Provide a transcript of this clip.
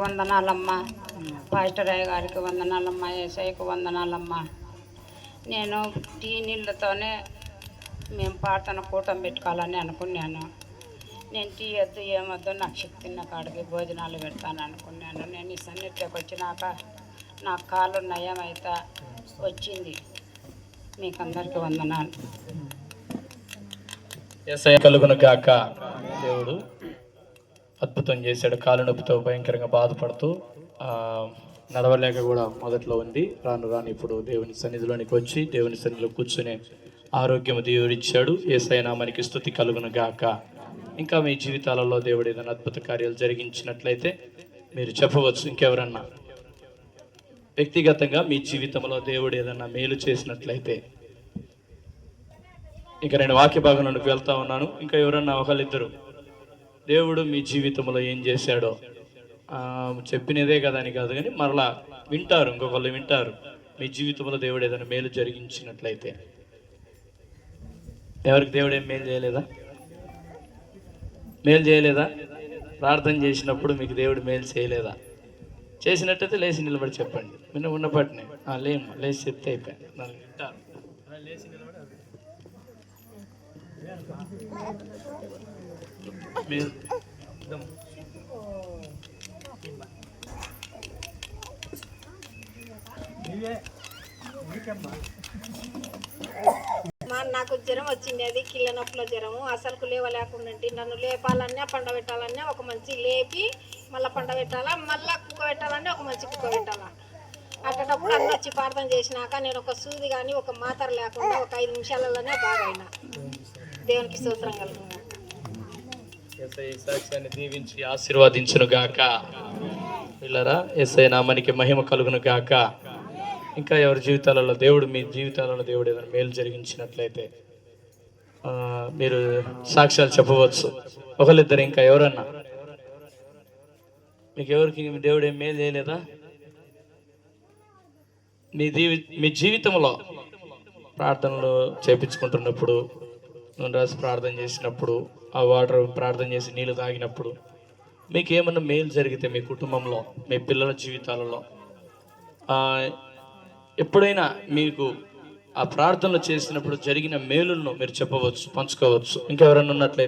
వందనాలమ్మా. Pastor అయ్య గారికి వందనాలమ్మా. ఏసఐకి వందనాలమ్మా. నేను టీ నీళ్ళతోనే మేము ప్రార్థన కూటం పెట్టుకోవాలని అనుకున్నాను. నేను టీ వద్దు ఏమొద్దు, నాకు శక్తి ఉన్న కాడికి భోజనాలు పెడతాను అనుకున్నాను. నేను ఈ సన్నిధిలోకి వచ్చినాక నాకు కాలు నయమైతే వచ్చింది. మీకు అందరికీ వందనాలు. యేసయ్య కలుగును గాక. దేవుడు అద్భుతం చేశాడు. కాలు నొప్పితో భయంకరంగా బాధపడుతూ నడవలేక కూడా మొదట్లో ఉంది. రాను రాను ఇప్పుడు దేవుని సన్నిధిలోనికి వచ్చి దేవుని సన్నిధిలో కూర్చునే ఆరోగ్యం దేవుడు ఇచ్చాడు. యేసయ్య నామానికి స్తుతి కలుగును గాక. ఇంకా మీ జీవితాలలో దేవుడు ఏదైనా అద్భుత కార్యాలు జరిగించినట్లయితే మీరు చెప్పవచ్చు. ఇంకెవరన్నా వ్యక్తిగతంగా మీ జీవితంలో దేవుడు ఏదన్నా మేలు చేసినట్లయితే. ఇంకా నేను వాక్య భాగంలోకి వెళ్తా ఉన్నాను. ఇంకా ఎవరన్నా ఒకళ్ళిద్దరు దేవుడు మీ జీవితంలో ఏం చేశాడో చెప్పినదే కదా అని కాదు, కానీ మరలా వింటారు, ఇంకొకళ్ళు వింటారు. మీ జీవితంలో దేవుడు ఏదైనా మేలు జరిగించినట్లయితే. ఎవరికి దేవుడు ఏం మేలు చేయలేదా? మేలు చేయలేదా? ప్రార్థన చేసినప్పుడు మీకు దేవుడు మేలు చేయలేదా? చేసినట్టయితే లేచి నిలబడి చెప్పండి. నిన్న ఉన్నప్పటినే లేచి చెప్తే అయిపోయాను. నన్ను వింటారు. లేచి నిలబడి నాకు జ్వరం వచ్చింది. అది కిళ్ళ నొప్పుల జ్వరము. అసలుకు లేవలేకుండా నన్ను లేపాలన్నా పండ పెట్టాలన్నా ఒక మంచి లేపి మళ్ళీ పండ పెట్టాలా, మళ్ళీ కుక్క పెట్టాలన్నా ఒక మంచి కుక్క పెట్టాలా. అట్టేటప్పుడు అన్నీ వచ్చి ప్రార్థన చేసినాక నేను ఒక సూది కానీ ఒక మాత్ర లేకుండా ఒక 5 నిమిషాలలోనే బాగైనా. దేవునికి స్తోత్రం కలుగును. సాక్ష్యాన్ని దీవించి ఆశీర్వాదించును గాక. పిల్లరా, యేసయ్య నామానికి మహిమ కలుగును గాక. ఇంకా ఎవరి జీవితాలలో దేవుడు, మీ జీవితాలలో దేవుడు ఏదైనా మేలు జరిగించినట్లయితే మీరు సాక్ష్యాలు చెప్పవచ్చు. ఒకళ్ళిద్దరు ఇంకా ఎవరన్నా మీకు ఎవరికి దేవుడు ఏం మేలు చేయలేదా? మీ జీవితంలో ప్రార్థనలు చేపించుకుంటున్నప్పుడు, నూనె రాసి ప్రార్థన చేసినప్పుడు, ఆ వాటర్ ప్రార్థన చేసి నీళ్ళు తాగినప్పుడు మీకు ఏమన్నా మేలు జరిగితే మీ కుటుంబంలో, మీ పిల్లల జీవితాలలో ఎప్పుడైనా మీకు ఆ ప్రార్థనలు చేసినప్పుడు జరిగిన మేలులను మీరు చెప్పవచ్చు, పంచుకోవచ్చు. ఇంకెవరన్నా ఉన్నట్లయితే